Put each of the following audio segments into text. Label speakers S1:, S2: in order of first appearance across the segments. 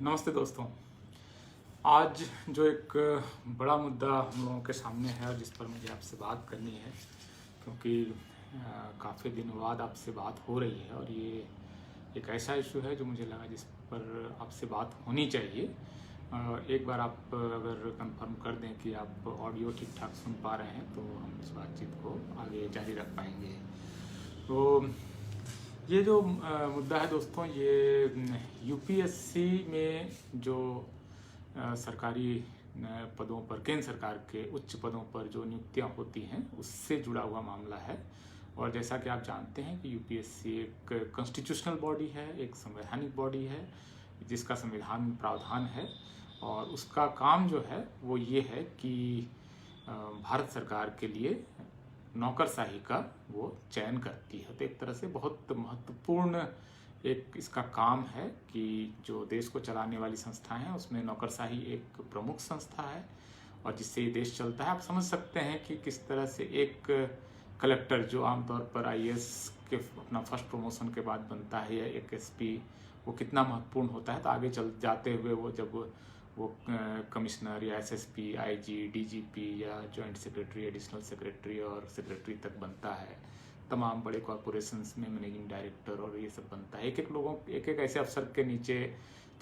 S1: नमस्ते दोस्तों। आज जो एक बड़ा मुद्दा हम लोगों के सामने है और जिस पर मुझे आपसे बात करनी है, क्योंकि काफ़ी दिनों बाद आपसे बात हो रही है और ये एक ऐसा इशू है जो मुझे लगा जिस पर आपसे बात होनी चाहिए। एक बार आप अगर कंफर्म कर दें कि आप ऑडियो ठीक ठाक सुन पा रहे हैं तो हम इस बातचीत को आगे जारी रख पाएंगे। तो ये जो मुद्दा है दोस्तों, ये यूपीएससी में जो सरकारी पदों पर, केंद्र सरकार के उच्च पदों पर जो नियुक्तियां होती हैं उससे जुड़ा हुआ मामला है। और जैसा कि आप जानते हैं कि यूपीएससी एक कॉन्स्टिट्यूशनल बॉडी है, एक संवैधानिक बॉडी है जिसका संविधान में प्रावधान है और उसका काम जो है वो ये है कि भारत सरकार के लिए नौकरशाही का वो चयन करती है। तो एक तरह से बहुत महत्वपूर्ण एक इसका काम है कि जो देश को चलाने वाली संस्था है उसमें नौकरशाही एक प्रमुख संस्था है और जिससे ये देश चलता है। आप समझ सकते हैं कि किस तरह से एक कलेक्टर जो आमतौर पर आईएएस के अपना फर्स्ट प्रमोशन के बाद बनता है या एक एसपी, वो कितना महत्वपूर्ण होता है। तो आगे चल जाते हुए वो जब वो कमिश्नर या एसएसपी, आईजी, डीजीपी या जॉइंट सेक्रेटरी, एडिशनल सेक्रेटरी और सेक्रेटरी तक बनता है, तमाम बड़े कॉरपोरेशंस में मैनेजिंग डायरेक्टर और ये सब बनता है। एक एक ऐसे अफसर के नीचे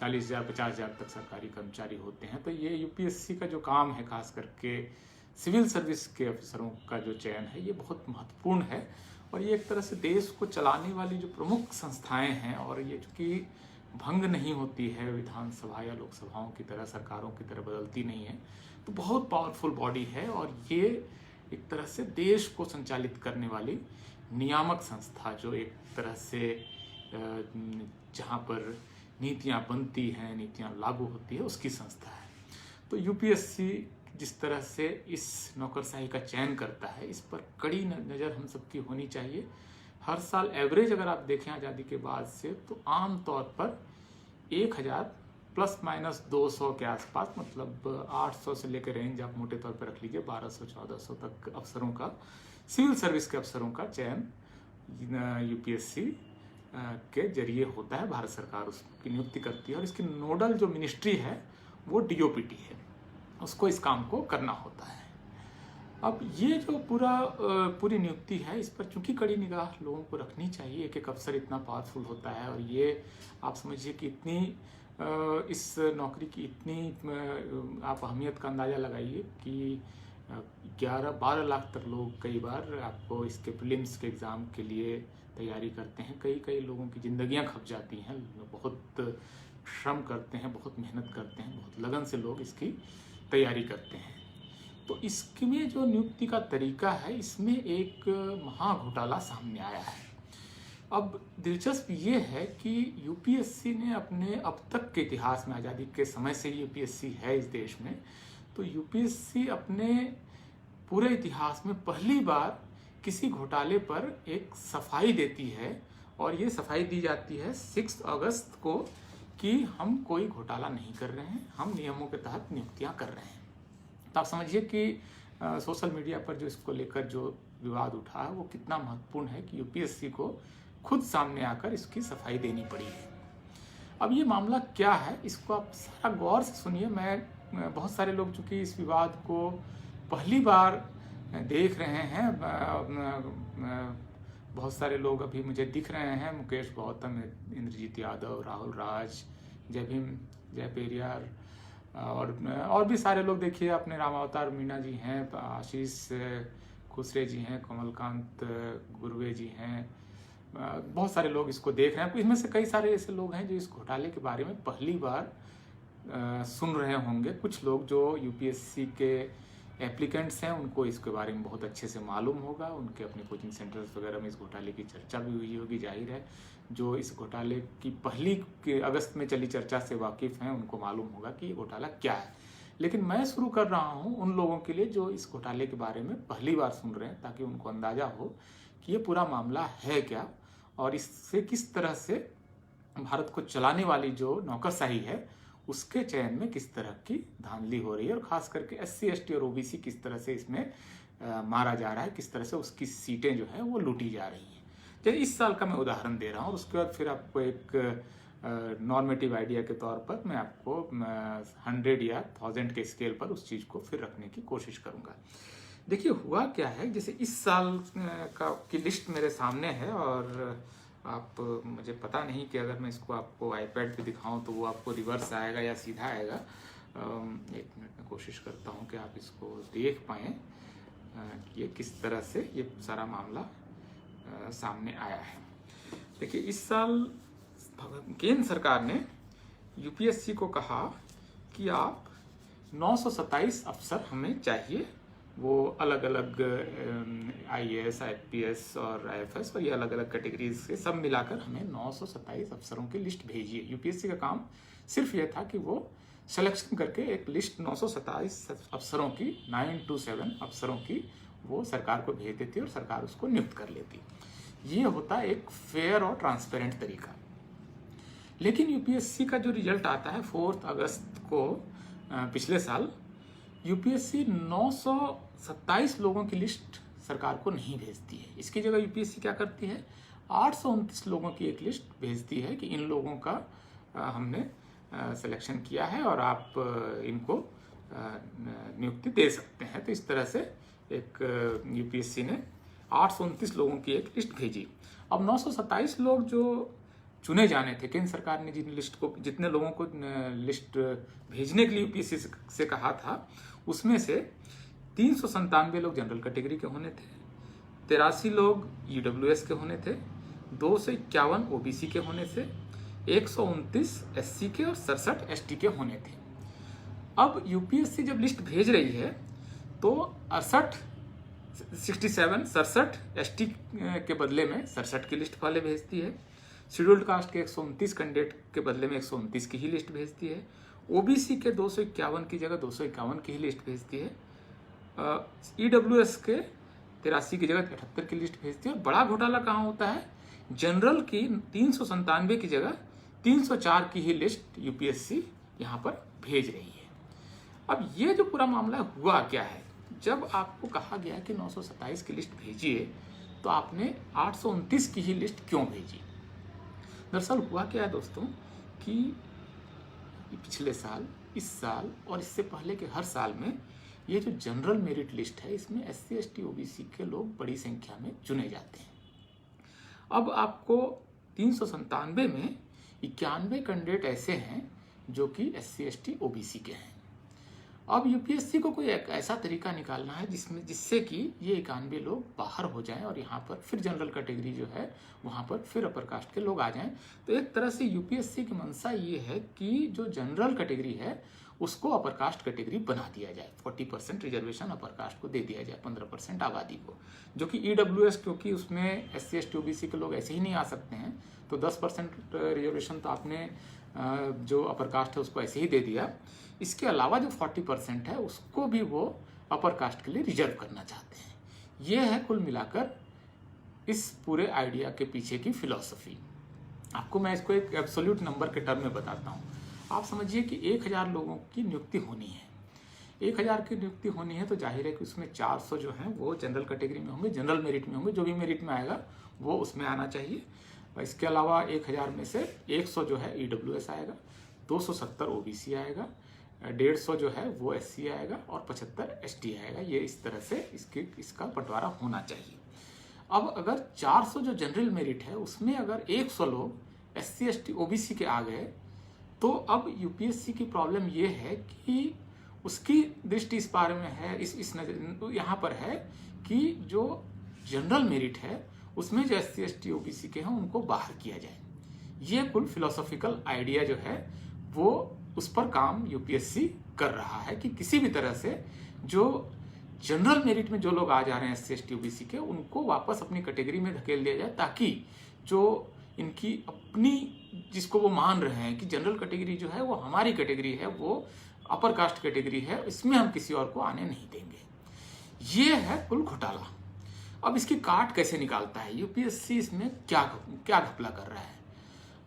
S1: 40,000 50,000 तक सरकारी कर्मचारी होते हैं। तो ये यूपीएससी का जो काम है, खास करके सिविल सर्विस के अफसरों का जो चयन है, ये बहुत महत्वपूर्ण है। और ये एक तरह से देश को चलाने वाली जो प्रमुख संस्थाएं हैं और ये चूँकि भंग नहीं होती है विधानसभा या लोकसभाओं की तरह, सरकारों की तरह बदलती नहीं है, तो बहुत पावरफुल बॉडी है। और ये एक तरह से देश को संचालित करने वाली नियामक संस्था, जो एक तरह से जहाँ पर नीतियाँ बनती हैं, नीतियाँ लागू होती है, उसकी संस्था है। तो यूपीएससी जिस तरह से इस नौकरशाही का चयन करता है, इस पर कड़ी नज़र हम सबकी होनी चाहिए। हर साल एवरेज अगर आप देखें आज़ादी के बाद से, तो आम तौर पर 1000 प्लस माइनस 200 के आसपास, मतलब 800 से लेकर रेंज आप मोटे तौर पर रख लीजिए 1200-1400 तक अफसरों का, सिविल सर्विस के अफसरों का चयन यूपीएससी के जरिए होता है। भारत सरकार उसकी नियुक्ति करती है और इसकी नोडल जो मिनिस्ट्री है वो डीओपीटी है, उसको इस काम को करना होता है। अब ये जो पूरी नियुक्ति है, इस पर चूंकि कड़ी निगाह लोगों को रखनी चाहिए। एक एक अफसर इतना पावरफुल होता है और ये आप समझिए कि इतनी इस नौकरी की इतनी आप अहमियत का अंदाज़ा लगाइए कि 11-12 लाख तक लोग कई बार आपको इसके प्रीलिम्स के एग्ज़ाम के लिए तैयारी करते हैं। कई लोगों की ज़िंदगियां खप जाती हैं, बहुत श्रम करते हैं, बहुत मेहनत करते हैं, बहुत लगन से लोग इसकी तैयारी करते हैं। तो इसमें जो नियुक्ति का तरीका है, इसमें एक महा घोटाला सामने आया है। अब दिलचस्प ये है कि यूपीएससी ने अपने अब तक के इतिहास में, आज़ादी के समय से यूपीएससी है इस देश में, तो यूपीएससी अपने पूरे इतिहास में पहली बार किसी घोटाले पर एक सफाई देती है। और ये सफाई दी जाती है 6 अगस्त को कि हम कोई घोटाला नहीं कर रहे हैं, हम नियमों के तहत नियुक्तियां कर रहे हैं। तो आप समझिए कि सोशल मीडिया पर जो इसको लेकर जो विवाद उठा है वो कितना महत्वपूर्ण है कि यूपीएससी को खुद सामने आकर इसकी सफाई देनी पड़ी है। अब ये मामला क्या है, इसको आप सारा गौर से सुनिए। बहुत सारे लोग चूँकि इस विवाद को पहली बार देख रहे हैं, बहुत सारे लोग अभी मुझे दिख रहे हैं, मुकेश गौतम, इंद्रजीत यादव, राहुल राज, जय भीम, जय पेरियार और भी सारे लोग। देखिए अपने रामावतार मीणा जी हैं, आशीष खुसरे जी हैं, कमलकांत गुरवे जी हैं, बहुत सारे लोग इसको देख रहे हैं। इनमें से कई सारे ऐसे लोग हैं जो इस घोटाले के बारे में पहली बार सुन रहे होंगे। कुछ लोग जो यूपीएससी के एप्लीकेंट्स हैं, उनको इसके बारे में बहुत अच्छे से मालूम होगा, उनके अपने कोचिंग सेंटर्स वगैरह में इस घोटाले की चर्चा भी हुई होगी, जाहिर है। जो इस घोटाले की पहली अगस्त में चली चर्चा से वाकिफ़ हैं, उनको मालूम होगा कि ये घोटाला क्या है। लेकिन मैं शुरू कर रहा हूँ उन लोगों के लिए जो इस घोटाले के बारे में पहली बार सुन रहे हैं, ताकि उनको अंदाज़ा हो कि ये पूरा मामला है क्या और इससे किस तरह से भारत को चलाने वाली जो नौकरशाही है उसके चयन में किस तरह की धांधली हो रही है, और खास करके एससी, एसटी और ओबीसी किस तरह से इसमें मारा जा रहा है, किस तरह से उसकी सीटें जो है वो लूटी जा रही हैं। जैसे इस साल का मैं उदाहरण दे रहा हूँ और उसके बाद फिर आपको एक नॉर्मेटिव आइडिया के तौर पर मैं आपको 100 या 1000 के स्केल पर उस चीज़ को फिर रखने की कोशिश करूँगा। देखिए हुआ क्या है, जैसे इस साल की लिस्ट मेरे सामने है और आप मुझे पता नहीं कि अगर मैं इसको आपको आईपैड पे दिखाऊं तो वो आपको रिवर्स आएगा या सीधा आएगा। एक मिनट में कोशिश करता हूं कि आप इसको देख पाएँ कि ये किस तरह से ये सारा मामला सामने आया है। देखिए इस साल केंद्र सरकार ने यूपीएससी को कहा कि आप 927 अफसर हमें चाहिए, वो अलग अलग आईएएस, आईपीएस और आईएफएस और ये अलग अलग कैटेगरीज से सब मिलाकर हमें 927 अफसरों की लिस्ट भेजिए। यूपीएससी का काम सिर्फ ये था कि वो सिलेक्शन करके एक लिस्ट 927 अफसरों की 927 अफसरों की वो सरकार को भेज देती और सरकार उसको नियुक्त कर लेती। ये होता एक फेयर और ट्रांसपेरेंट तरीका। लेकिन यूपीएससी का जो रिजल्ट आता है 4 अगस्त को पिछले साल, यूपीएससी 927 लोगों की लिस्ट सरकार को नहीं भेजती है। इसकी जगह यूपीएससी क्या करती है, 829 लोगों की एक लिस्ट भेजती है कि इन लोगों का हमने सिलेक्शन किया है और आप इनको नियुक्ति दे सकते हैं। तो इस तरह से एक यूपीएससी ने 829 लोगों की एक लिस्ट भेजी। अब 927 लोग जो चुने जाने थे, केंद्र सरकार ने जितने लोगों को लिस्ट भेजने के लिए यूपीएससी से कहा था, उसमें से 397 लोग जनरल कैटेगरी के होने थे, 83 लोग ईडब्ल्यूएस के होने थे, 251 ओबीसी के होने थे, 129 एससी के और 67 एसटी के होने थे। अब यूपीएससी जब लिस्ट भेज रही है तो 67 एसटी के बदले में 67 की लिस्ट पहले भेजती है, शेड्यूल्ड कास्ट के 129 कैंडिडेट के बदले में 129 की ही लिस्ट भेजती है, ओबीसी के 251 की जगह 251 की ही लिस्ट भेजती है, ईडब्ल्यूएस के 83 की जगह 78 की लिस्ट भेजती है। और बड़ा घोटाला कहाँ होता है, जनरल की 397 की जगह 304 की ही लिस्ट यूपीएससी यहाँ पर भेज रही है। अब ये जो पूरा मामला हुआ क्या है, जब आपको कहा गया कि 927 की लिस्ट भेजिए तो आपने 829 की ही लिस्ट क्यों भेजी। दरअसल हुआ क्या है दोस्तों कि पिछले साल, इस साल और इससे पहले के हर साल में ये जो जनरल मेरिट लिस्ट है इसमें एससी एसटी ओबीसी के लोग बड़ी संख्या में चुने जाते हैं। अब आपको 397 में 91 कैंडिडेट ऐसे हैं जो कि एससी एसटी ओबीसी के हैं। अब यूपीएससी को कोई एक ऐसा तरीका निकालना है जिससे कि ये 91 लोग बाहर हो जाएं और यहाँ पर फिर जनरल कैटेगरी जो है वहाँ पर फिर अपर कास्ट के लोग आ जाएं। तो एक तरह से यूपीएससी की मंशा ये है कि जो जनरल कैटेगरी है उसको अपर कास्ट कैटेगरी बना दिया जाए, 40% रिजर्वेशन अपर कास्ट को दे दिया जाए, 15% आबादी को, जो कि ईडब्ल्यूएस, क्योंकि उसमें एससी एसटी ओबीसी के लोग ऐसे ही नहीं आ सकते हैं तो 10% रिजर्वेशन तो आपने जो अपर कास्ट है उसको ऐसे ही दे दिया। इसके अलावा जो 40% है उसको भी वो अपर कास्ट के लिए रिजर्व करना चाहते हैं। ये है कुल मिलाकर इस पूरे आइडिया के पीछे की फिलॉसफी। आपको मैं इसको एक एब्सोल्यूट नंबर के टर्म में बताता हूँ। आप समझिए कि 1000 लोगों की नियुक्ति होनी है। 1000 की नियुक्ति होनी है तो जाहिर है कि उसमें 400 जो हैं वो जनरल कैटेगरी में होंगे, जनरल मेरिट में होंगे, जो भी मेरिट में आएगा वो उसमें आना चाहिए। और इसके अलावा 1000 में से 100 जो है ईडब्ल्यूएस आएगा, 270 ओबीसी आएगा, 150 जो है वो एससी आएगा और 75 एसटी आएगा। ये इस तरह से इसका बंटवारा होना चाहिए। अब अगर 400 जो जनरल मेरिट है उसमें अगर 100 लोग एससी एसटी ओबीसी के आ गए तो अब यूपीएससी की प्रॉब्लम ये है कि उसकी दृष्टि इस बारे में है, इस नजर यहाँ पर है कि जो जनरल मेरिट है उसमें जो एससी एसटी ओबीसी के हैं उनको बाहर किया जाए। ये कुल फिलोसॉफिकल आइडिया जो है वो उस पर काम यूपीएससी कर रहा है कि किसी भी तरह से जो जनरल मेरिट में जो लोग आ जा रहे हैं एससी एसटी ओबीसी के, उनको वापस अपनी कैटेगरी में धकेल दिया जाए, ताकि जो इनकी अपनी जिसको वो मान रहे हैं कि जनरल कैटेगरी जो है वो हमारी कैटेगरी है, वो अपर कास्ट कैटेगरी है, इसमें हम किसी और को आने नहीं देंगे। ये है कुल घोटाला। अब इसकी काट कैसे निकालता है यूपीएससी, इसमें क्या घपला कर रहा है।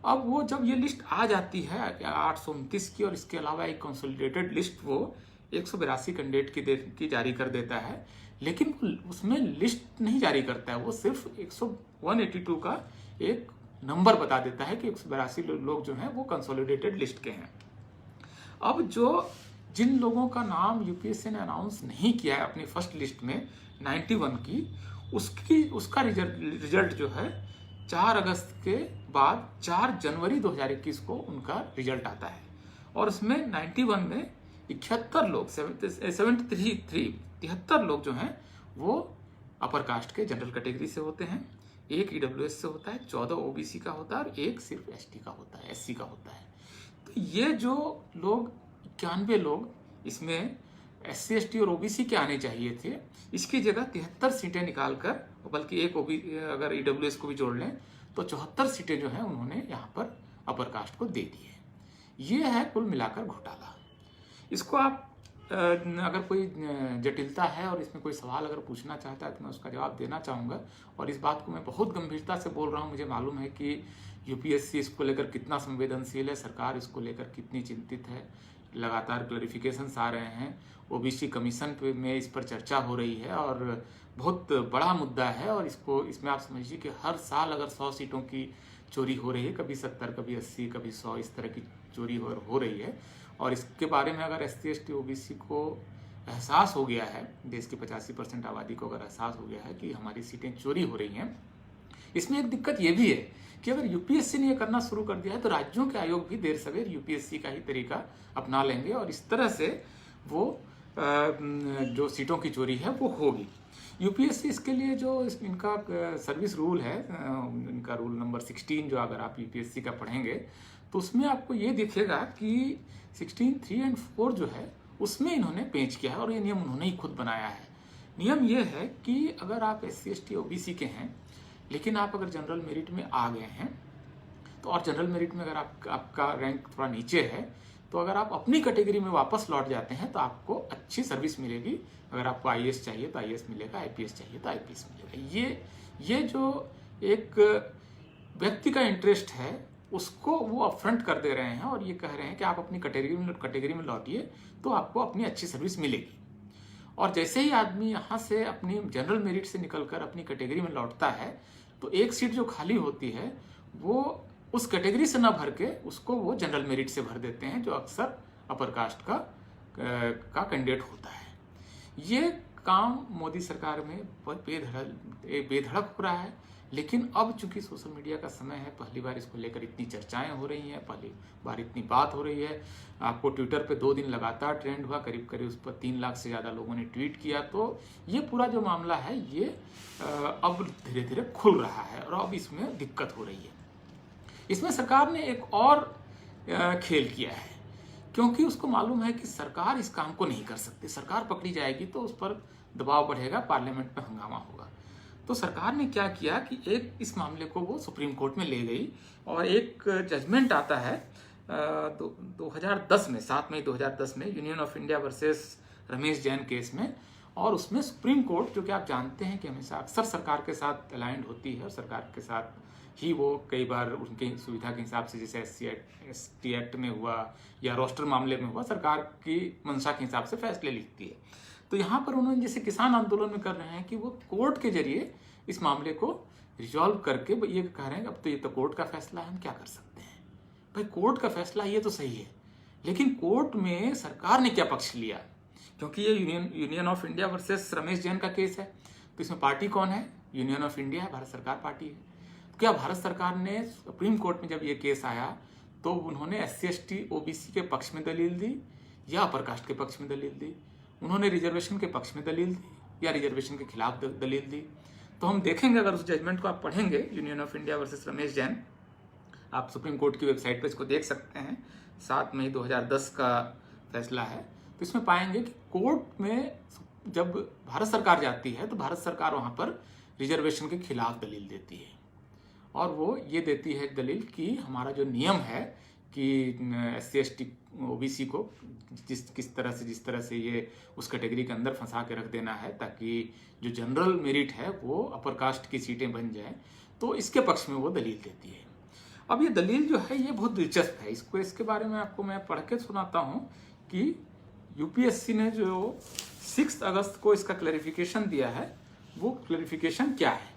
S1: अब वो जब ये लिस्ट आ जाती है 829 की और इसके अलावा एक कंसोलिडेटेड लिस्ट वो 182 कैंडिडेट की जारी कर देता है, लेकिन उसमें लिस्ट नहीं जारी करता है, वो सिर्फ 182 का एक नंबर बता देता है कि 182 लोग जो हैं वो कंसोलिडेटेड लिस्ट के हैं। अब जिन लोगों का नाम यूपीएससी ने अनाउंस नहीं किया है अपनी फर्स्ट लिस्ट में 91 की, उसका रिजल्ट जो है 4 अगस्त के बाद 4 जनवरी 2021 को उनका रिजल्ट आता है। और उसमें 91 में 71 लोग 73 लोग जो हैं वो अपर कास्ट के जनरल कैटेगरी से होते हैं, एक ईडब्ल्यूएस से होता है, 14 ओबीसी का होता है और एक सिर्फ एसटी का होता है, एससी का होता है। तो ये जो लोग 91 लोग इसमें एससी एसटी और ओबीसी के आने चाहिए थे, इसकी जगह 73 सीटें निकालकर, बल्कि एक अगर ईडब्ल्यूएस को भी जोड़ लें तो 74 सीटें जो हैं उन्होंने यहाँ पर अपर कास्ट को दे दी है। ये है कुल मिलाकर घोटाला। इसको आप अगर कोई जटिलता है और इसमें कोई सवाल अगर पूछना चाहता है तो मैं उसका जवाब देना चाहूँगा। और इस बात को मैं बहुत गंभीरता से बोल रहा हूँ। मुझे मालूम है कि यूपीएससी इसको लेकर कितना संवेदनशील है, सरकार इसको लेकर कितनी चिंतित है, लगातार क्लैरिफिकेशंस आ रहे हैं, ओबीसी कमीशन में इस पर चर्चा हो रही है और बहुत बड़ा मुद्दा है। और इसमें आप समझिए कि हर साल अगर 100 सीटों की चोरी हो रही है, कभी 70, कभी 80, कभी 100, इस तरह की चोरी हो रही है। और इसके बारे में अगर एससी एसटी ओबीसी को एहसास हो गया है, देश की 85% आबादी को अगर एहसास हो गया है कि हमारी सीटें चोरी हो रही हैं, इसमें एक दिक्कत ये भी है कि अगर यूपीएससी ने ये करना शुरू कर दिया है तो राज्यों के आयोग भी देर सवेर यूपीएससी का ही तरीका अपना लेंगे और इस तरह से वो जो सीटों की चोरी है वो होगी। यूपीएससी इसके लिए जो इनका सर्विस रूल है, इनका रूल नंबर 16 जो अगर आप यूपीएससी का पढ़ेंगे तो उसमें आपको ये दिखेगा कि 16(3) और 4 जो है उसमें इन्होंने पेश किया है और ये नियम उन्होंने ही खुद बनाया है। नियम ये है कि अगर आप एससी एसटी ओबीसी के हैं लेकिन आप अगर जनरल मेरिट में आ गए हैं तो, और जनरल मेरिट में अगर आपका रैंक थोड़ा नीचे है तो अगर आप अपनी कैटेगरी में वापस लौट जाते हैं तो आपको अच्छी सर्विस मिलेगी। अगर आपको आईएएस चाहिए तो आईएएस मिलेगा, आईपीएस चाहिए तो आईपीएस मिलेगा। ये जो एक व्यक्ति का इंटरेस्ट है उसको वो अपफ्रंट कर दे रहे हैं और ये कह रहे हैं कि आप अपनी कैटेगरी में लौटिए तो आपको अपनी अच्छी सर्विस मिलेगी। और जैसे ही आदमी यहाँ से अपनी जनरल मेरिट से निकलकर अपनी कैटेगरी में लौटता है तो एक सीट जो खाली होती है वो उस कैटेगरी से ना भर के उसको वो जनरल मेरिट से भर देते हैं, जो अक्सर अपर कास्ट का कैंडिडेट होता है। ये काम मोदी सरकार में बेधड़क हो रहा है। लेकिन अब चूंकि सोशल मीडिया का समय है, पहली बार इसको लेकर इतनी चर्चाएं हो रही हैं, पहली बार इतनी बात हो रही है। आपको ट्विटर पे 2 दिन लगातार ट्रेंड हुआ, करीब करीब उस पर 3 लाख से ज़्यादा लोगों ने ट्वीट किया। तो ये पूरा जो मामला है ये अब धीरे धीरे खुल रहा है और अब इसमें दिक्कत हो रही है। इसमें सरकार ने एक और खेल किया है, क्योंकि उसको मालूम है कि सरकार इस काम को नहीं कर सकती। सरकार पकड़ी जाएगी तो उस पर दबाव बढ़ेगा, पार्लियामेंट में हंगामा होगा। तो सरकार ने क्या किया कि इस मामले को वो सुप्रीम कोर्ट में ले गई और एक जजमेंट आता है 2010 में, 7 मई 2010 में, union of India versus Ramesh Jain case में। और उसमें सुप्रीम कोर्ट, जो कि आप जानते हैं कि हमेशा अक्सर सरकार के साथ अलाइंड होती है और सरकार के साथ ही वो कई बार उनकी सुविधा के हिसाब से, जैसे SC एक्ट में हुआ या रोस्टर मामले में हुआ, सरकार की मंशा के हिसाब से फैसले लिखती है। तो यहाँ पर उन्होंने जैसे किसान आंदोलन में कर रहे हैं कि वो कोर्ट के जरिए इस मामले को रिजॉल्व करके ये कह रहे हैं अब तो ये तो कोर्ट का फैसला है, हम क्या कर सकते हैं। भाई कोर्ट का फैसला ये तो सही है, लेकिन कोर्ट में सरकार ने क्या पक्ष लिया, क्योंकि ये union of India versus Ramesh Jain का केस है। तो इसमें पार्टी कौन है? यूनियन ऑफ इंडिया है, भारत सरकार पार्टी है। क्या भारत सरकार ने सुप्रीम कोर्ट में जब ये केस आया तो उन्होंने SC ST OBC के पक्ष में दलील दी या अपर कास्ट के पक्ष में दलील दी? उन्होंने रिजर्वेशन के पक्ष में दलील दी या रिजर्वेशन के खिलाफ दलील दी? तो हम देखेंगे, अगर उस जजमेंट को आप पढ़ेंगे, union of India versus Ramesh Jain, आप सुप्रीम कोर्ट की वेबसाइट पर इसको देख सकते हैं, 7 मई 2010 का फैसला है। तो इसमें पाएंगे कि कोर्ट में जब भारत सरकार जाती है तो भारत सरकार वहाँ पर रिजर्वेशन के खिलाफ दलील देती है और वो ये देती है दलील कि हमारा जो नियम है कि SC ST OBC को जिस तरह से ये उस कैटेगरी के अंदर फंसा के रख देना है ताकि जो जनरल मेरिट है वो अपर कास्ट की सीटें बन जाए, तो इसके पक्ष में वो दलील देती है। अब ये दलील जो है ये बहुत दिलचस्प है। इसके बारे में आपको मैं पढ़ के सुनाता हूँ कि यूपीएससी ने जो 6 अगस्त को इसका क्लैरिफिकेशन दिया है वो क्लैरिफिकेशन क्या है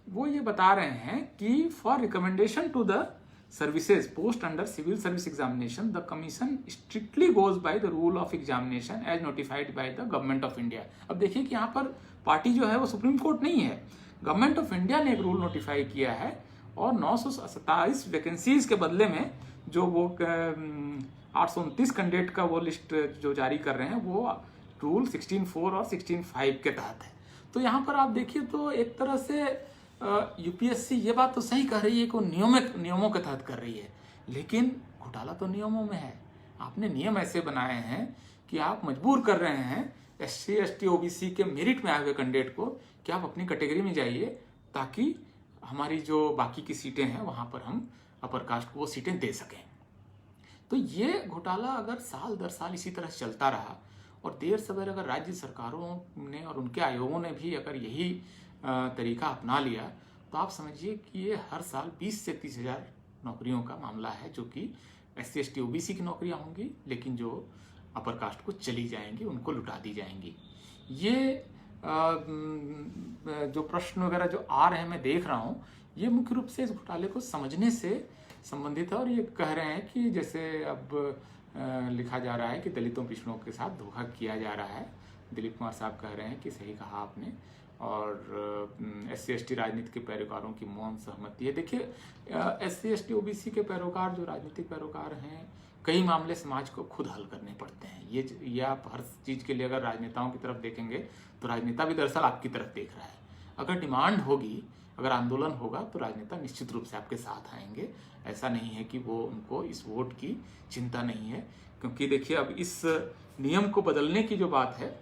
S1: वो ये बता रहे हैं कि for recommendation to the services post under civil service examination the commission strictly goes by the rule of examination as notified by the government of India. अब देखिए कि यहाँ पर पार्टी जो है वो सुप्रीम कोर्ट नहीं है, गवर्नमेंट ऑफ इंडिया ने एक रूल नोटिफाई किया है और 927 वैकेंसीज के बदले में जो वो 829 कैंडिडेट का वो लिस्ट जो जारी कर रहे हैं वो रूल 16.4 और 16.5 के तहत है। तो यहाँ पर आप देखिए तो एक तरह से यूपीएससी ये बात तो सही कह रही है कि वो नियमों के तहत कर रही है, लेकिन घोटाला तो नियमों में है। आपने नियम ऐसे बनाए हैं कि आप मजबूर कर रहे हैं SC ST OBC के मेरिट में आए हुए कैंडिडेट को कि आप अपनी कैटेगरी में जाइए ताकि हमारी जो बाकी की सीटें हैं वहां पर हम अपर कास्ट को वो सीटें दे सकें। तो ये घोटाला अगर साल दर साल इसी तरह चलता रहा और देर सवेर अगर राज्य सरकारों ने और उनके आयोगों ने भी अगर यही तरीका अपना लिया तो आप समझिए कि ये हर साल 20 से 30 हजार नौकरियों का मामला है, जो कि SC ST OBC की नौकरियां होंगी, लेकिन जो अपर कास्ट को चली जाएंगी, उनको लुटा दी जाएंगी। ये जो प्रश्न वगैरह जो आ रहे हैं मैं देख रहा हूँ, ये मुख्य रूप से इस घोटाले को समझने से संबंधित है। और ये कह रहे हैं कि जैसे अब लिखा जा रहा है कि दलितों पिछड़ों के साथ धोखा किया जा रहा है। दिलीप कुमार साहब कह रहे हैं कि सही कहा आपने, और SC ST राजनीति के पैरोकारों की मौन सहमति है। देखिए SC ST OBC के पैरोकार जो राजनीतिक पैरोकार हैं, कई मामले समाज को खुद हल करने पड़ते हैं। ये आप हर चीज़ के लिए अगर राजनेताओं की तरफ देखेंगे तो राजनेता भी दरअसल आपकी तरफ देख रहा है। अगर डिमांड होगी, अगर आंदोलन होगा तो राजनेता निश्चित रूप से आपके साथ आएंगे। ऐसा नहीं है कि वो उनको इस वोट की चिंता नहीं है, क्योंकि देखिए अब इस नियम को बदलने की जो बात है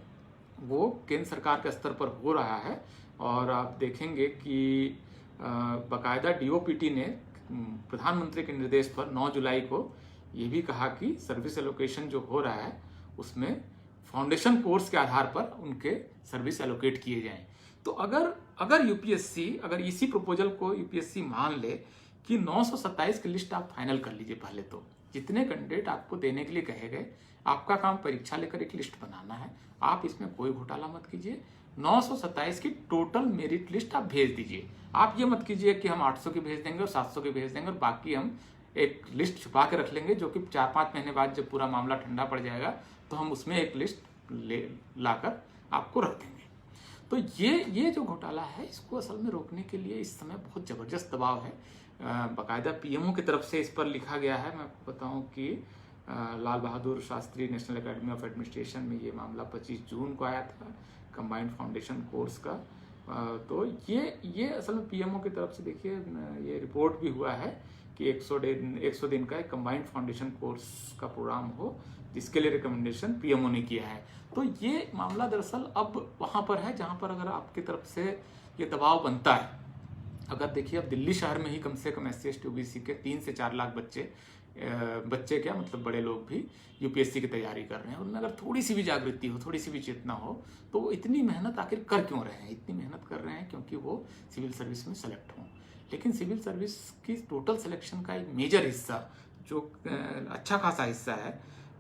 S1: वो केंद्र सरकार के स्तर पर हो रहा है। और आप देखेंगे कि बाकायदा DOPT ने प्रधानमंत्री के निर्देश पर 9 जुलाई को ये भी कहा कि सर्विस एलोकेशन जो हो रहा है उसमें फाउंडेशन कोर्स के आधार पर उनके सर्विस एलोकेट किए जाएं। तो अगर यूपीएससी अगर इसी प्रपोजल को यूपीएससी मान ले कि 927 की लिस्ट आप फाइनल कर लीजिए, पहले तो जितने कैंडिडेट आपको देने के लिए कहे गए, आपका काम परीक्षा लेकर एक लिस्ट बनाना है, आप इसमें कोई घोटाला मत कीजिए। 927 की टोटल मेरिट लिस्ट आप भेज दीजिए। आप ये मत कीजिए कि हम 800 की भेज देंगे और 700 की भेज देंगे और बाकी हम एक लिस्ट छुपा के रख लेंगे, जो कि 4-5 महीने बाद जब पूरा मामला ठंडा पड़ जाएगा तो हम उसमें एक लिस्ट लाकर आपको रख देंगे। तो ये जो घोटाला है इसको असल में रोकने के लिए इस समय बहुत ज़बरदस्त दबाव है। बाकायदा PMO की तरफ से इस पर लिखा गया है। मैं आपको बताऊं कि Lal Bahadur Shastri National Academy of Administration में ये मामला 25 जून को आया था, कंबाइंड फाउंडेशन कोर्स का। तो ये असल में PMO की तरफ से देखिए ये रिपोर्ट भी हुआ है कि 100 दिन का एक कंबाइंड फाउंडेशन कोर्स का प्रोग्राम हो, जिसके लिए रिकमेंडेशन PMO ने किया है। तो ये मामला दरअसल अब वहाँ पर है जहाँ पर अगर आपकी तरफ से ये दबाव बनता है। अगर देखिए अब दिल्ली शहर में ही कम से कम SC ST OBC के 3 से 4 लाख बच्चे क्या मतलब बड़े लोग भी यूपीएससी की तैयारी कर रहे हैं। उनमें अगर थोड़ी सी भी जागृति हो, थोड़ी सी भी चेतना हो, तो वो इतनी मेहनत आखिर कर क्यों रहे हैं? इतनी मेहनत कर रहे हैं क्योंकि वो सिविल सर्विस में सेलेक्ट हों। लेकिन सिविल सर्विस की टोटल सिलेक्शन का एक मेजर हिस्सा, जो अच्छा खासा हिस्सा है,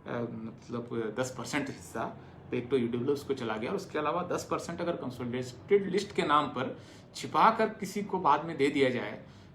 S1: मतलब 10% हिस्सा तो एक तो EWS को चला गया, और उसके अलावा 10% अगर कंसोलिडेटेड लिस्ट के नाम पर छिपा कर किसी को बाद में दे दिया जाए,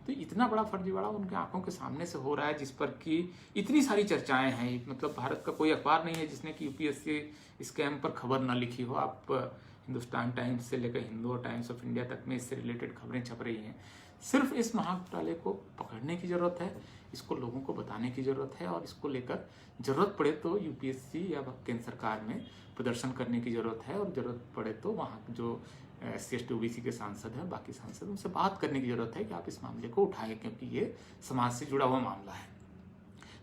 S1: तो इतना बड़ा फर्जीवाड़ा उनके आंखों के सामने से हो रहा है, जिस पर कि इतनी सारी चर्चाएं हैं। मतलब भारत का कोई अखबार नहीं है जिसने कि यूपीएससी स्कैम पर खबर ना लिखी हो। आप हिंदुस्तान टाइम्स से लेकर हिंदू और टाइम्स ऑफ इंडिया तक में इससे रिलेटेड खबरें छप रही हैं। सिर्फ इस महाघोटाले को पकड़ने की जरूरत है, इसको लोगों को बताने की जरूरत है, और इसको लेकर जरूरत पड़े तो यूपीएससी या केंद्र सरकार में प्रदर्शन करने की जरूरत है, और जरूरत पड़े तो वहाँ जो SC ST OBC के सांसद हैं, बाकी सांसद, उनसे बात करने की जरूरत है कि आप इस मामले को उठाएं, क्योंकि ये समाज से जुड़ा हुआ मामला है।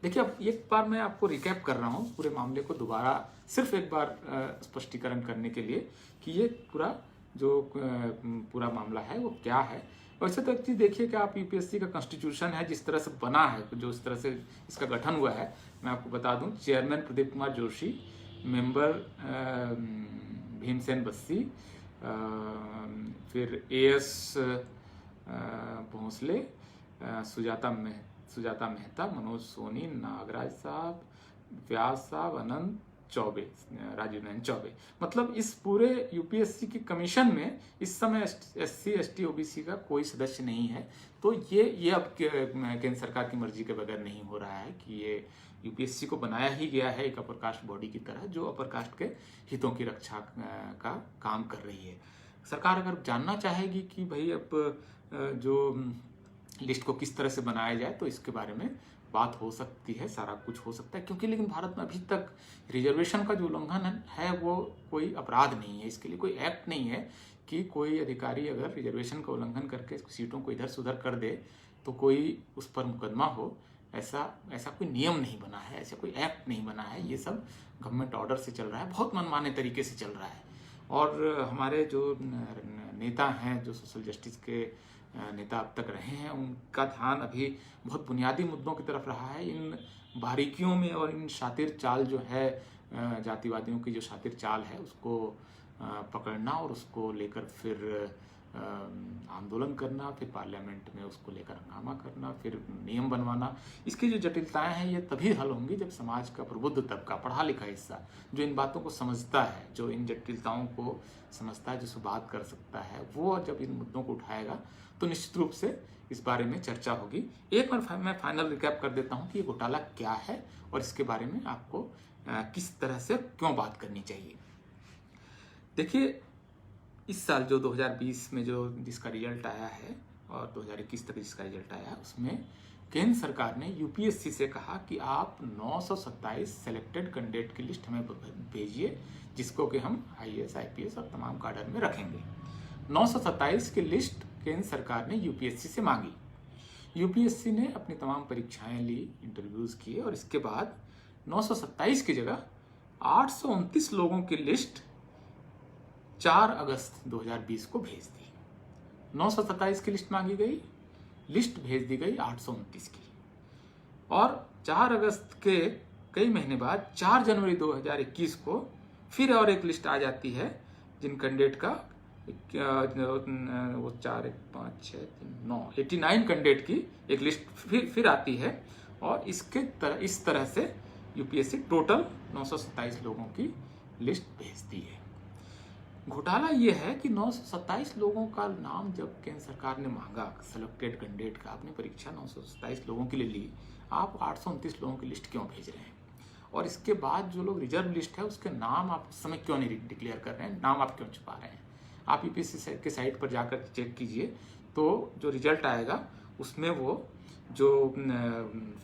S1: देखिए अब एक बार मैं आपको रिकैप कर रहा हूँ पूरे मामले को, दोबारा सिर्फ एक बार स्पष्टीकरण करने के लिए कि ये पूरा मामला है वो क्या है। वैसे तो एक चीज़ देखिए कि आप यूपीएससी का कॉन्स्टिट्यूशन है जिस तरह से बना है, जो इस तरह से इसका गठन हुआ है, मैं आपको बता दूं। चेयरमैन प्रदीप कुमार जोशी, मेंबर भीमसेन बस्सी, फिर AS भोंसले, सुजाता मेहता, मनोज सोनी, नागराज साहब, व्यास साहब, अनंत, चौबे, राजीव नयन चौबे। मतलब इस पूरे यूपीएससी की कमीशन में इस समय SC ST OBC का कोई सदस्य नहीं है। तो ये अब केंद्र सरकार की मर्जी के बगैर नहीं हो रहा है कि ये यूपीएससी को बनाया ही गया है एक अपर कास्ट बॉडी की तरह जो अपर कास्ट के हितों की रक्षा का काम कर रही है। सरकार अगर जानना चाहेगी कि भाई अब जो लिस्ट को किस तरह से बनाया जाए तो इसके बारे में बात हो सकती है, सारा कुछ हो सकता है, क्योंकि लेकिन भारत में अभी तक रिजर्वेशन का जो उल्लंघन है वो कोई अपराध नहीं है। इसके लिए कोई एक्ट नहीं है कि कोई अधिकारी अगर रिजर्वेशन का उल्लंघन करके सीटों को इधर से उधर कर दे तो कोई उस पर मुकदमा हो। ऐसा कोई नियम नहीं बना है, ऐसा कोई एक्ट नहीं बना है। ये सब गवर्नमेंट ऑर्डर से चल रहा है, बहुत मनमाने तरीके से चल रहा है। और हमारे जो नेता हैं, जो सोशल जस्टिस के नेता अब तक रहे हैं, उनका ध्यान अभी बहुत बुनियादी मुद्दों की तरफ रहा है। इन बारीकियों में और इन शातिर चाल जो है, जातिवादियों की जो शातिर चाल है, उसको पकड़ना और उसको लेकर फिर आंदोलन करना, फिर पार्लियामेंट में उसको लेकर हंगामा करना, फिर नियम बनवाना। इसकी जो जटिलताएं हैं ये तभी हल होंगी जब समाज का प्रबुद्ध तबका, पढ़ा लिखा हिस्सा, जो इन बातों को समझता है, जो इन जटिलताओं को समझता है, जिसको बात कर सकता है, वो जब इन मुद्दों को उठाएगा तो निश्चित रूप से इस बारे में चर्चा होगी। एक बार मैं फाइनल रिकैप कर देता हूँ कि ये घोटाला क्या है और इसके बारे में आपको किस तरह से क्यों बात करनी चाहिए। देखिए, इस साल जो 2020 में जिसका रिजल्ट आया है और 2021 तक जिसका रिजल्ट आया, उसमें केंद्र सरकार ने यूपीएससी से कहा कि आप 927 सेलेक्टेड कैंडिडेट की लिस्ट हमें भेजिए, जिसको कि हम IAS IPS और तमाम काडर में रखेंगे। 927 की लिस्ट केंद्र सरकार ने यूपीएससी से मांगी। यूपीएससी ने अपनी तमाम परीक्षाएं ली, इंटरव्यूज किए और इसके बाद 927 की जगह 829 लोगों की लिस्ट 4 अगस्त 2020 को भेज दी। 927 की लिस्ट मांगी गई, लिस्ट भेज दी गई 829 की, और 4 अगस्त के कई महीने बाद 4 जनवरी 2021 को फिर और एक लिस्ट आ जाती है, जिन कैंडिडेट का वो 4 1 5 6 3 9 89 कैंडिडेट की एक लिस्ट फिर आती है। और इस तरह से यूपीएससी टोटल 927 लोगों की लिस्ट भेजती है। घोटाला ये है कि 927 लोगों का नाम जब केंद्र सरकार ने मांगा, सेलेक्टेड कैंडिडेट का, आपने परीक्षा 927 लोगों के लिए ली, आप 829 लोगों की लिस्ट क्यों भेज रहे हैं? और इसके बाद जो लोग रिजर्व लिस्ट है उसके नाम आप उस समय क्यों नहीं डिक्लेयर कर रहे हैं? नाम आप क्यों छुपा रहे हैं? आप यूपीएससी के साइट पर जाकर चेक कीजिए, तो जो रिजल्ट आएगा उसमें वो जो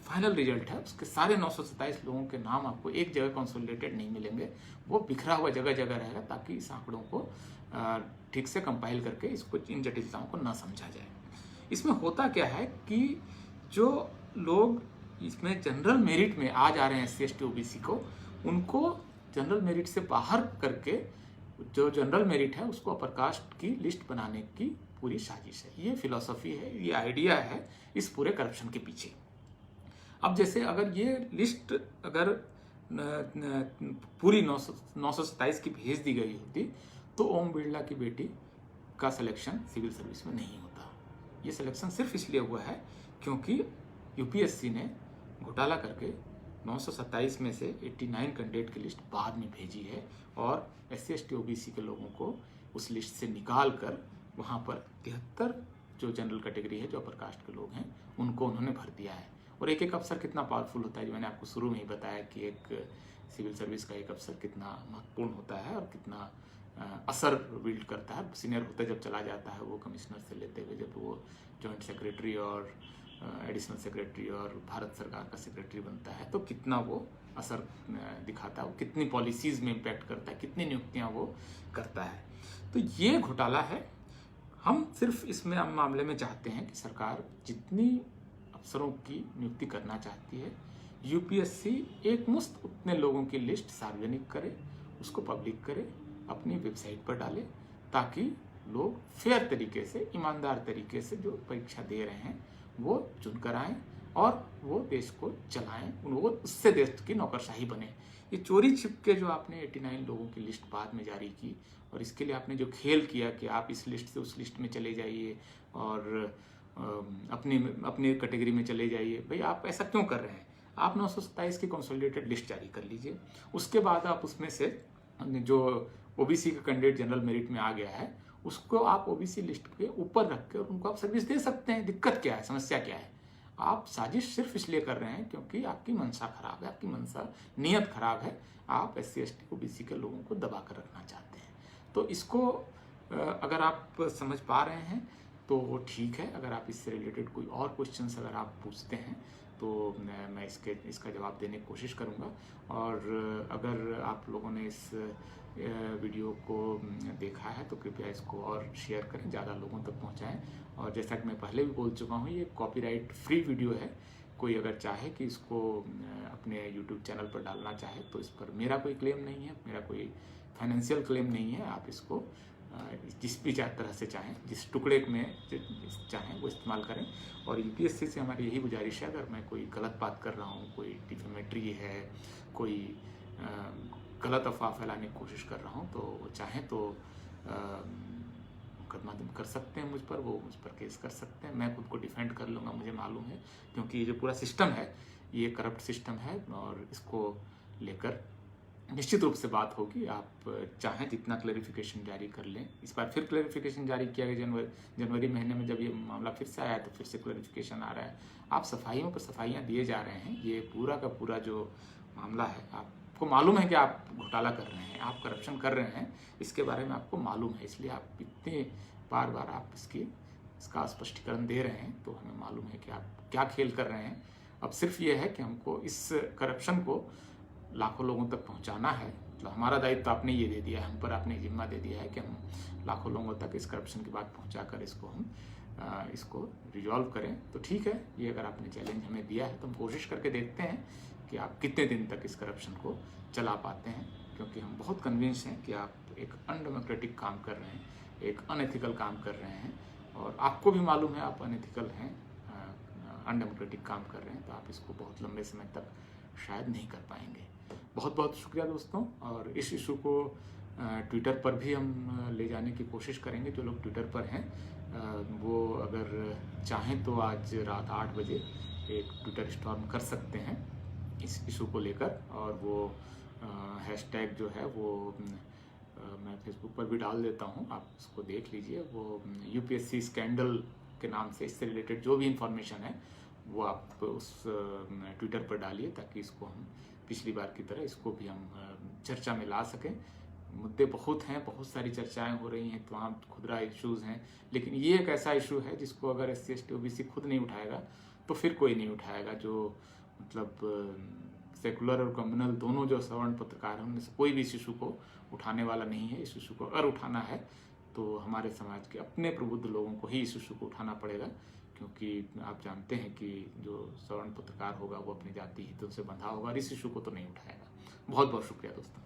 S1: फाइनल रिजल्ट है उसके सारे 927 लोगों के नाम आपको एक जगह कंसोलिडेटेड नहीं मिलेंगे, वो बिखरा हुआ जगह जगह रहेगा, ताकि इस आंकड़ों को ठीक से कंपाइल करके इसको, इन जटिलताओं को ना समझा जाए। इसमें होता क्या है कि जो लोग इसमें जनरल मेरिट में आ जा रहे हैं SC ST OBC को, उनको जनरल मेरिट से बाहर करके जो जनरल मेरिट है उसको अपर कास्ट की लिस्ट बनाने की पूरी साजिश है। ये फिलॉसफी है, ये आइडिया है इस पूरे करप्शन के पीछे। अब जैसे अगर ये लिस्ट अगर पूरी 927 की भेज दी गई होती तो ओम बिरला की बेटी का सिलेक्शन सिविल सर्विस में नहीं होता। ये सिलेक्शन सिर्फ इसलिए हुआ है क्योंकि यूपीएससी ने घोटाला करके 927 में से 89 कैंडिडेट की लिस्ट बाद में भेजी है और SC ST OBC के लोगों को उस लिस्ट से निकाल कर वहाँ पर 73 जो जनरल कैटेगरी है, जो अपर कास्ट के लोग हैं, उनको उन्होंने भर दिया है। और एक एक अफसर कितना पावरफुल होता है, जो मैंने आपको शुरू में ही बताया कि एक सिविल सर्विस का एक अफसर कितना महत्वपूर्ण होता है और कितना असर बिल्ड करता है। सीनियर होते जब चला जाता है वो कमिश्नर से लेते हुए, जब वो जॉइंट सेक्रेटरी और एडिशनल सेक्रेटरी और भारत सरकार का सेक्रेटरी बनता है, तो कितना वो असर दिखाता है, वो कितनी पॉलिसीज़ में इम्पैक्ट करता है, कितनी नियुक्तियां वो करता है। तो ये घोटाला है। हम सिर्फ इसमें मामले में चाहते हैं कि सरकार जितनी अफसरों की नियुक्ति करना चाहती है, यूपीएससी एक मुश्त उतने लोगों की लिस्ट सार्वजनिक करे, उसको पब्लिक करे, अपनी वेबसाइट पर डाले, ताकि लोग फेयर तरीके से, ईमानदार तरीके से जो परीक्षा दे रहे हैं वो चुनकर आएँ और वो देश को चलाएं, वो उससे देश की नौकरशाही बने। ये चोरी छिप के जो आपने 89 लोगों की लिस्ट बाद में जारी की, और इसके लिए आपने जो खेल किया कि आप इस लिस्ट से उस लिस्ट में चले जाइए और अपनी कैटेगरी में चले जाइए, भाई आप ऐसा क्यों कर रहे हैं? आप 927 की कंसोलिडेटेड लिस्ट जारी कर लीजिए। उसके बाद आप उसमें से जो ओबीसी का कैंडिडेट जनरल मेरिट में आ गया है उसको आप ओबीसी लिस्ट के ऊपर रख के उनको आप सर्विस दे सकते हैं। दिक्कत क्या है, समस्या क्या है? आप साजिश सिर्फ इसलिए कर रहे हैं क्योंकि आपकी मंशा खराब है, आपकी मंशा नीयत खराब है। आप SC ST ओबीसी के लोगों को दबा कर रखना चाहते हैं। तो इसको अगर आप समझ पा रहे हैं तो ठीक है। अगर आप इससे रिलेटेड कोई और क्वेश्चंस अगर आप पूछते हैं तो मैं इसका जवाब देने की कोशिश करूंगा। और अगर आप लोगों ने इस वीडियो को देखा है तो कृपया इसको और शेयर करें, ज़्यादा लोगों तक पहुंचाएं। और जैसा कि मैं पहले भी बोल चुका हूं, ये कॉपीराइट फ्री वीडियो है। कोई अगर चाहे कि इसको अपने YouTube चैनल पर डालना चाहे तो इस पर मेरा कोई क्लेम नहीं है, मेरा कोई फाइनेंशियल क्लेम नहीं है। आप इसको जिस भी तरह से चाहें, जिस टुकड़े में चाहें वो इस्तेमाल करें। और UPSC से हमारी यही गुजारिश है, अगर मैं कोई गलत बात कर रहा हूँ, कोई डिफेमेटरी है, कोई गलत अफवाह फैलाने की कोशिश कर रहा हूँ, तो वो चाहें तो मुकदमा कर सकते हैं मुझ पर, वो मुझ पर केस कर सकते हैं। मैं खुद को डिफेंड कर लूँगा, मुझे मालूम है, क्योंकि ये जो पूरा सिस्टम है ये करप्ट सिस्टम है और इसको लेकर निश्चित रूप से बात होगी। आप चाहें जितना क्लैरिफिकेशन जारी कर लें। इस बार फिर क्लैरिफिकेशन जारी किया गया जनवरी महीने में, जब ये मामला फिर से आया तो फिर से क्लैरिफिकेशन आ रहा है। आप सफाइयों पर सफाइयाँ दिए जा रहे हैं। ये पूरा का पूरा जो मामला है, आपको मालूम है कि आप घोटाला कर रहे हैं, आप करप्शन कर रहे हैं, इसके बारे में आपको मालूम है, इसलिए आप इतने बार बार आप इसका स्पष्टीकरण दे रहे हैं। तो हमें मालूम है कि आप क्या खेल कर रहे हैं। अब सिर्फ ये है कि हमको इस करप्शन को लाखों लोगों तक पहुंचाना है। मतलब हमारा दायित्व आपने ये दे दिया है, हम पर आपने जिम्मा दे दिया है कि हम लाखों लोगों तक इस करप्शन की बात पहुंचाकर इसको रिजॉल्व करें। तो ठीक है, ये अगर आपने चैलेंज हमें दिया है तो हम कोशिश करके देखते हैं कि आप कितने दिन तक इस करप्शन को चला पाते हैं, क्योंकि हम बहुत कन्विंस हैं कि आप एक अनडेमोक्रेटिक काम कर रहे हैं, एक अनएथिकल काम कर रहे हैं। और आपको भी मालूम है आप अनएथिकल हैं, अनडेमोक्रेटिक काम कर रहे हैं, तो आप इसको बहुत लंबे समय तक शायद नहीं कर पाएंगे। बहुत बहुत शुक्रिया दोस्तों। और इस इशू को ट्विटर पर भी हम ले जाने की कोशिश करेंगे। जो लोग ट्विटर पर हैं वो अगर चाहें तो आज रात 8 बजे एक ट्विटर स्टॉर्म कर सकते हैं इस इशू को लेकर। और वो हैशटैग जो है वो मैं फेसबुक पर भी डाल देता हूँ, आप उसको देख लीजिए। वो UPSC स्कैंडल के नाम से इससे रिलेटेड जो भी इंफॉर्मेशन है वो आप उस ट्विटर पर डालिए, ताकि इसको हम पिछली बार की तरह इसको भी हम चर्चा में ला सकें। मुद्दे बहुत हैं, बहुत सारी चर्चाएं हो रही हैं, तमाम खुदरा इश्यूज़ हैं, लेकिन ये एक ऐसा इशू है जिसको अगर SC ST OBC खुद नहीं उठाएगा तो फिर कोई नहीं उठाएगा। जो मतलब सेकुलर और कम्युनल दोनों जो सवर्ण पत्रकार हैं उनमें से कोई भी इस इशू को उठाने वाला नहीं है। इस इशू को अगर उठाना है तो हमारे समाज के अपने प्रबुद्ध लोगों को ही इस इशू को उठाना पड़ेगा, क्योंकि आप जानते हैं कि जो सवर्ण पत्रकार होगा वो अपनी जाति हितों से बंधा होगा और इस इशू को तो नहीं उठाएगा। बहुत बहुत शुक्रिया दोस्तों।